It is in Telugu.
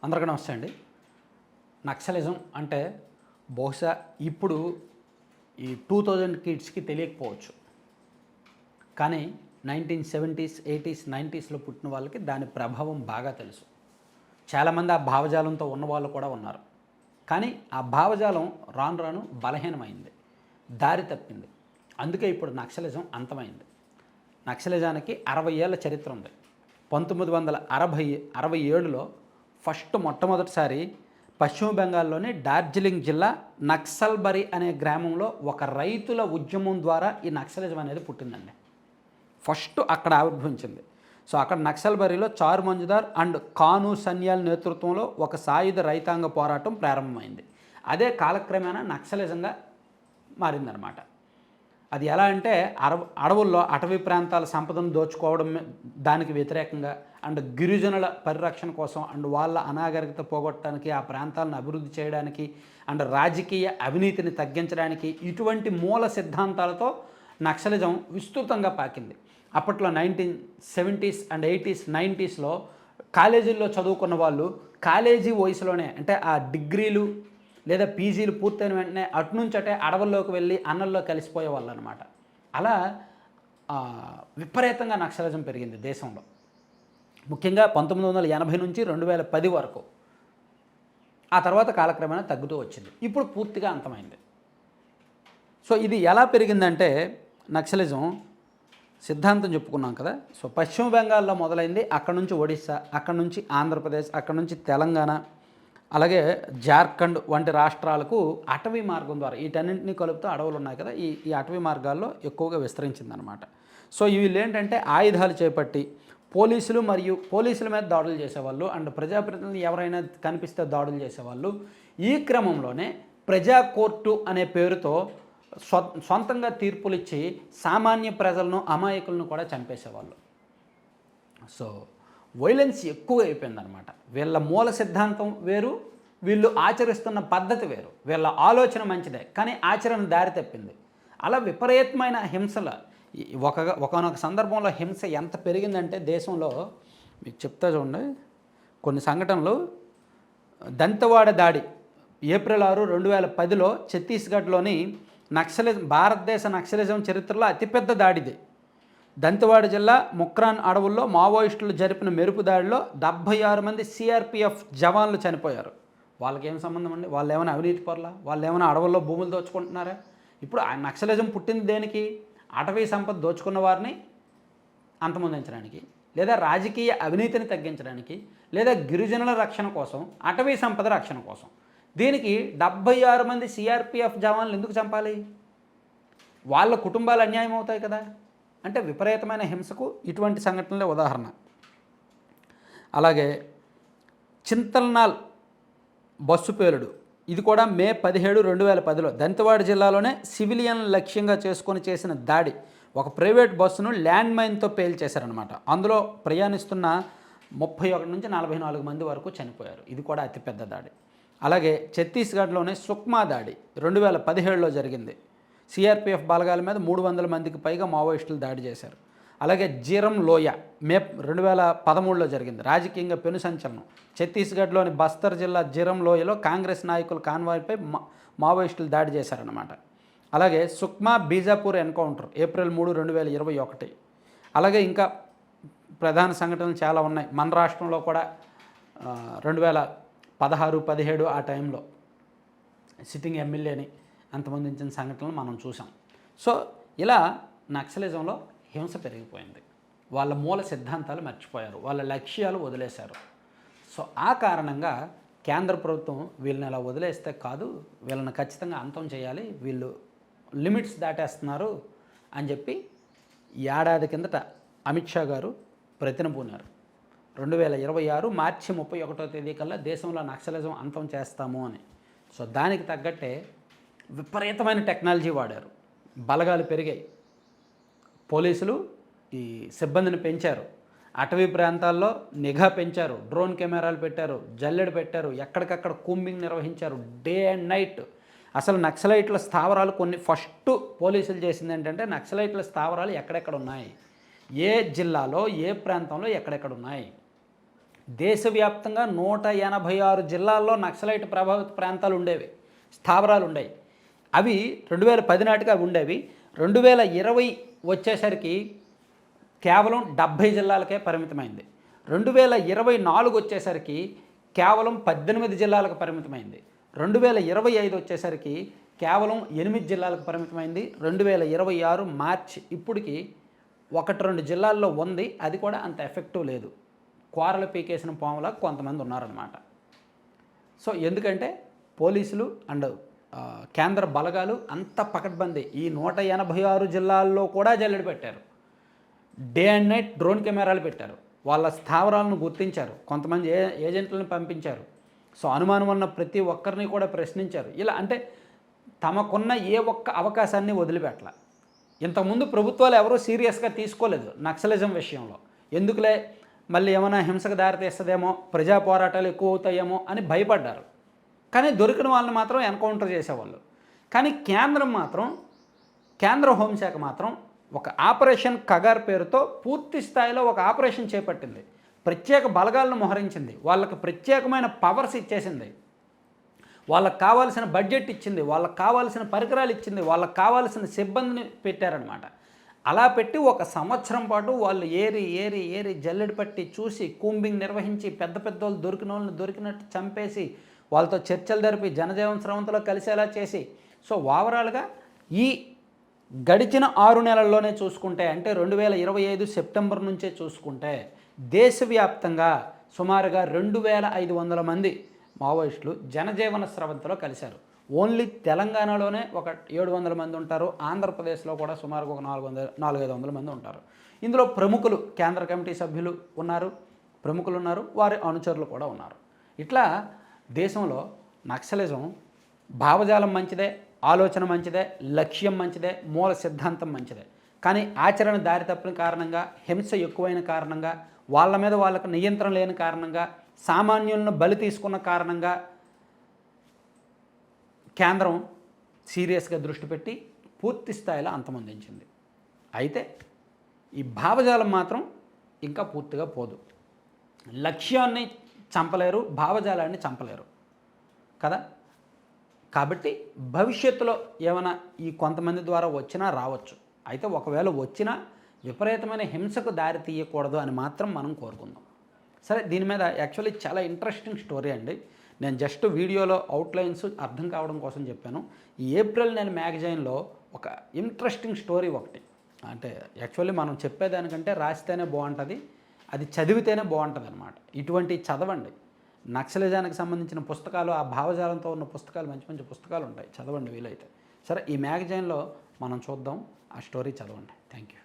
అందరికీ నమస్తే అండి. నక్సలిజం అంటే బహుశా ఇప్పుడు ఈ 2000 కిడ్స్కి తెలియకపోవచ్చు. కానీ 1970s, 80s, 90sలో పుట్టిన వాళ్ళకి దాని ప్రభావం బాగా తెలుసు. చాలామంది ఆ భావజాలంతో ఉన్నవాళ్ళు కూడా ఉన్నారు. కానీ ఆ భావజాలం రాను రాను బలహీనమైంది, దారి తప్పింది. అందుకే ఇప్పుడు నక్సలిజం అంతమైంది. నక్సలిజానికి 60 ఏళ్ల చరిత్ర ఉంది. 1967లో మొట్టమొదటిసారి పశ్చిమ బెంగాల్లోని డార్జిలింగ్ జిల్లా నక్సల్బరీ అనే గ్రామంలో ఒక రైతుల ఉద్యమం ద్వారా ఈ నక్సలిజం అనేది పుట్టిందండి. అక్కడ ఆవిర్భవించింది. సో అక్కడ నక్సల్బరీలో చారు మంజుదార్ అండ్ కాను సన్యాల్ నేతృత్వంలో ఒక సాయుధ రైతాంగ పోరాటం ప్రారంభమైంది. అదే కాలక్రమేణా నక్సలిజంగా మారిందనమాట. అది ఎలా అంటే అడవుల్లో అటవీ ప్రాంతాల సంపదను దోచుకోవడం దానికి వ్యతిరేకంగా అండ్ గిరిజనుల పరిరక్షణ కోసం అండ్ వాళ్ళ అనాగరికత పోగొట్టడానికి, ఆ ప్రాంతాలను అభివృద్ధి చేయడానికి అండ్ రాజకీయ అవినీతిని తగ్గించడానికి ఇటువంటి మూల సిద్ధాంతాలతో నక్సలిజం విస్తృతంగా పాకింది. అప్పట్లో 1970s అండ్ 80s, 90sలో కాలేజీల్లో చదువుకున్న వాళ్ళు కాలేజీ వయసులోనే అంటే ఆ డిగ్రీలు లేదా పీజీలు పూర్తయిన వెంటనే అటునుంచటే అడవుల్లోకి వెళ్ళి అన్నల్లో కలిసిపోయే వాళ్ళు అనమాట. అలా విపరీతంగా నక్సలిజం పెరిగింది దేశంలో. ముఖ్యంగా 1980 నుంచి 2010 వరకు. ఆ తర్వాత కాలక్రమేణా తగ్గుతూ వచ్చింది. ఇప్పుడు పూర్తిగా అంతమైంది. సో ఇది ఎలా పెరిగిందంటే నక్సలిజం సిద్ధాంతం చెప్పుకున్నాం కదా. సో పశ్చిమ బెంగాల్లో మొదలైంది, అక్కడ నుంచి ఒడిస్సా, అక్కడ నుంచి ఆంధ్రప్రదేశ్, అక్కడ నుంచి తెలంగాణ, అలాగే జార్ఖండ్ వంటి రాష్ట్రాలకు అటవీ మార్గం ద్వారా వీటన్నింటినీ కలుపుతూ అడవులు ఉన్నాయి కదా, ఈ అటవీ మార్గాల్లో ఎక్కువగా విస్తరించిందనమాట. సో వీళ్ళు ఏంటంటే ఆయుధాలు చేపట్టి పోలీసుల మీద దాడులు చేసేవాళ్ళు అండ్ ప్రజాప్రతినిధులు ఎవరైనా కనిపిస్తే దాడులు చేసేవాళ్ళు. ఈ క్రమంలోనే ప్రజా కోర్టు అనే పేరుతో సొంతంగా తీర్పులు ఇచ్చి సామాన్య ప్రజలను, అమాయకులను కూడా చంపేసేవాళ్ళు. సో వైలెన్స్ ఎక్కువ అయిపోయిందనమాట. వీళ్ళ మూల సిద్ధాంతం వేరు, వీళ్ళు ఆచరిస్తున్న పద్ధతి వేరు. వీళ్ళ ఆలోచన మంచిదే కానీ ఆచరణ దారి తప్పింది. అలా విపరీతమైన హింసల ఒకనొక సందర్భంలో హింస ఎంత పెరిగిందంటే దేశంలో మీకు చెప్తా చూడండి. కొన్ని సంఘటనలు. దంతెవాడ దాడి ఏప్రిల్ 6, 2010లో ఛత్తీస్గఢ్లోని భారతదేశ నక్సలిజం చరిత్రలో అతిపెద్ద దాడిది. దంతెవాడ జిల్లా ముక్రాన్ అడవుల్లో మావోయిస్టులు జరిపిన మెరుపు దాడిలో 76 మంది సిఆర్పిఎఫ్ జవాన్లు చనిపోయారు. వాళ్ళకి ఏం సంబంధం అండి? వాళ్ళు ఏమైనా అవినీతి పరులా? వాళ్ళు ఏమైనా అడవుల్లో భూములు దోచుకుంటున్నారా? ఇప్పుడు ఆ నక్సలిజం పుట్టింది దేనికి? అటవీ సంపద దోచుకున్న వారిని అంతమొందించడానికి, లేదా రాజకీయ అవినీతిని తగ్గించడానికి, లేదా గిరిజనుల రక్షణ కోసం, అటవీ సంపద రక్షణ కోసం. దీనికి 76 మంది సిఆర్పిఎఫ్ జవాన్లు ఎందుకు చంపాలి? వాళ్ళ కుటుంబాలు అన్యాయం అవుతాయి కదా. అంటే విపరీతమైన హింసకు ఇటువంటి సంఘటనలే ఉదాహరణ. అలాగే చింతల్నాల్ బస్సు పేలుడు, ఇది కూడా మే 17, 2010లో దంతెవాడ జిల్లాలోనే సివిలియన్ లక్ష్యంగా చేసుకొని చేసిన దాడి. ఒక ప్రైవేట్ బస్సును ల్యాండ్ మైన్తో పేల్చేశారనమాట. అందులో ప్రయాణిస్తున్న 31 నుంచి 44 మంది వరకు చనిపోయారు. ఇది కూడా అతిపెద్ద దాడి. అలాగే ఛత్తీస్గఢ్లోనే సుక్మా దాడి 2017లో జరిగింది. సిఆర్పిఎఫ్ బలగాల మీద 300 మందికి పైగా మావోయిస్టులు దాడి చేశారు. అలాగే జీరం లోయ మే 2013లో జరిగింది. రాజకీయంగా పెను సంచలనం. ఛత్తీస్గఢ్లోని బస్తర్ జిల్లా జీరం లోయలో కాంగ్రెస్ నాయకుల కాన్వాయ్పై మావోయిస్టులు దాడి చేశారన్నమాట. అలాగే సుక్మా బీజాపూర్ ఎన్కౌంటర్ ఏప్రిల్ 3, 2021. అలాగే ఇంకా ప్రధాన సంఘటనలు చాలా ఉన్నాయి. మన రాష్ట్రంలో కూడా 2016, 17 ఆ టైంలో సిట్టింగ్ ఎమ్మెల్యేని అంతమొందించిన సంఘటనలు మనం చూసాం. సో ఇలా నక్సలిజంలో హింస పెరిగిపోయింది. వాళ్ళ మూల సిద్ధాంతాలు మర్చిపోయారు, వాళ్ళ లక్ష్యాలు వదిలేశారు. సో ఆ కారణంగా కేంద్ర ప్రభుత్వం వీళ్ళని అలా వదిలేస్తే కాదు, వీళ్ళని ఖచ్చితంగా అంతం చేయాలి, వీళ్ళు లిమిట్స్ దాటేస్తున్నారు అని చెప్పి ఏడాది కిందట అమిత్ షా గారు ప్రతినబూనారు. 2026 మార్చి 31వ తేదీ కల్లా దేశంలో నక్సలిజం అంతం చేస్తాము అని. సో దానికి తగ్గట్టే విపరీతమైన టెక్నాలజీ వాడారు. బలగాలు పెరిగాయి, పోలీసులు ఈ సిబ్బందిని పెంచారు, అటవీ ప్రాంతాల్లో నిఘా పెంచారు, డ్రోన్ కెమెరాలు పెట్టారు, జల్లెడ పెట్టారు, ఎక్కడికక్కడ కూంబింగ్ నిర్వహించారు డే అండ్ నైట్. అసలు నక్సలైట్ల స్థావరాలు పోలీసులు చేసింది ఏంటంటే నక్సలైట్ల స్థావరాలు ఎక్కడెక్కడ ఉన్నాయి, ఏ జిల్లాలో ఏ ప్రాంతంలో ఎక్కడెక్కడ ఉన్నాయి, దేశవ్యాప్తంగా 186 జిల్లాల్లో నక్సలైట్ ప్రభావిత ప్రాంతాలు ఉండేవి, స్థావరాలు ఉండేవి. అవి 2010 నాటికి అవి ఉండేవి. 2020 వచ్చేసరికి కేవలం 70 జిల్లాలకే పరిమితమైంది. 2024 వచ్చేసరికి కేవలం 18 జిల్లాలకు పరిమితమైంది. 2025 వచ్చేసరికి కేవలం 8 జిల్లాలకు పరిమితమైంది. 2026 మార్చి ఇప్పటికి 1-2 జిల్లాల్లో ఉంది, అది కూడా అంత ఎఫెక్టివ్ లేదు. కూరలు పీకేసిన పాములా కొంతమంది ఉన్నారన్నమాట. సో ఎందుకంటే పోలీసులు అండ్ కేంద్ర బలగాలు అంత పకడ్బందీ. ఈ 186 జిల్లాల్లో కూడా జల్లెడ పెట్టారు. డే అండ్ నైట్ డ్రోన్ కెమెరాలు పెట్టారు. వాళ్ళ స్థావరాలను గుర్తించారు. కొంతమంది ఏజెంట్లను పంపించారు. సో అనుమానం ఉన్న ప్రతి ఒక్కరిని కూడా ప్రశ్నించారు. ఇలా అంటే తమకున్న ఏ ఒక్క అవకాశాన్ని వదిలిపెట్టల. ఇంతకుముందు ప్రభుత్వాలు ఎవరూ సీరియస్గా తీసుకోలేదు నక్సలిజం విషయంలో. ఎందుకులే మళ్ళీ ఏమైనా హింసకు దారితీస్తుందేమో, ప్రజా పోరాటాలు ఎక్కువ అవుతాయేమో అని భయపడ్డారు. కానీ దొరికిన వాళ్ళని మాత్రం ఎన్కౌంటర్ చేసేవాళ్ళు. కానీ కేంద్ర హోంశాఖ మాత్రం ఒక ఆపరేషన్ కగార్ పేరుతో పూర్తి స్థాయిలో ఒక ఆపరేషన్ చేపట్టింది. ప్రత్యేక బలగాలను మోహరించింది. వాళ్ళకి ప్రత్యేకమైన పవర్స్ ఇచ్చేసింది. వాళ్ళకు కావాల్సిన బడ్జెట్ ఇచ్చింది. వాళ్ళకు కావాల్సిన పరికరాలు ఇచ్చింది. వాళ్ళకు కావాల్సిన సిబ్బందిని పెట్టారనమాట. అలా పెట్టి 1 సంవత్సరం పాటు వాళ్ళు ఏరి జల్లెడ పట్టి చూసి కూంబింగ్ నిర్వహించి పెద్ద వాళ్ళు దొరికిన వాళ్ళని దొరికినట్టు చంపేసి వాళ్ళతో చర్చలు జరిపి జనజీవన స్రవంతిలో కలిసేలా చేసి, సో ఓవరాల్గా ఈ గడిచిన 6 నెలల్లోనే చూసుకుంటే, అంటే 2025 సెప్టెంబర్ నుంచే చూసుకుంటే దేశవ్యాప్తంగా సుమారుగా 2500 మంది మావోయిస్టులు జనజీవన స్రవంతిలో కలిశారు. ఓన్లీ తెలంగాణలోనే ఒక 700 మంది ఉంటారు. ఆంధ్రప్రదేశ్లో కూడా సుమారుగా ఒక 400-500 మంది ఉంటారు. ఇందులో ప్రముఖులు, కేంద్ర కమిటీ సభ్యులు ఉన్నారు, ప్రముఖులు ఉన్నారు, వారి అనుచరులు కూడా ఉన్నారు. ఇట్లా దేశంలో నక్సలిజం భావజాలం మంచిదే, ఆలోచన మంచిదే, లక్ష్యం మంచిదే, మూల సిద్ధాంతం మంచిదే. కానీ ఆచరణ దారి తప్పిన కారణంగా, హింస ఎక్కువైన కారణంగా, వాళ్ళ మీద వాళ్ళకు నియంత్రణ లేని కారణంగా, సామాన్యులను బలి తీసుకున్న కారణంగా కేంద్రం సీరియస్గా దృష్టి పెట్టి పూర్తి స్థాయిలో అంతమొందించింది. అయితే ఈ భావజాలం మాత్రం ఇంకా పూర్తిగా పోదు. లక్ష్యాన్ని చంపలేరు, భావజాలాన్ని చంపలేరు కదా. కాబట్టి భవిష్యత్తులో ఏమైనా ఈ కొంతమంది ద్వారా వచ్చినా రావచ్చు. అయితే ఒకవేళ వచ్చినా విపరీతమైన హింసకు దారి తీయకూడదు అని మాత్రం మనం కోరుకుందాం. సరే, దీని మీద యాక్చువల్లీ చాలా ఇంట్రెస్టింగ్ స్టోరీ అండి. నేను జస్ట్ వీడియోలో అవుట్లైన్స్ అర్థం కావడం కోసం చెప్పాను. ఈ ఏప్రిల్ నెల మ్యాగజైన్లో ఒక ఇంట్రెస్టింగ్ స్టోరీ ఒకటి, అంటే యాక్చువల్లీ మనం చెప్పేదానికంటే రాస్తేనే బాగుంటుంది, అది చదివితేనే బాగుంటుంది అనమాట. ఇటువంటి చదవండి. నక్సలిజానికి సంబంధించిన పుస్తకాలు, ఆ భావజాలంతో ఉన్న పుస్తకాలు, మంచి మంచి పుస్తకాలు ఉంటాయి, చదవండి వీలైతే. సరే, ఈ మ్యాగజైన్లో మనం చూద్దాం, ఆ స్టోరీ చదవండి. Thank you.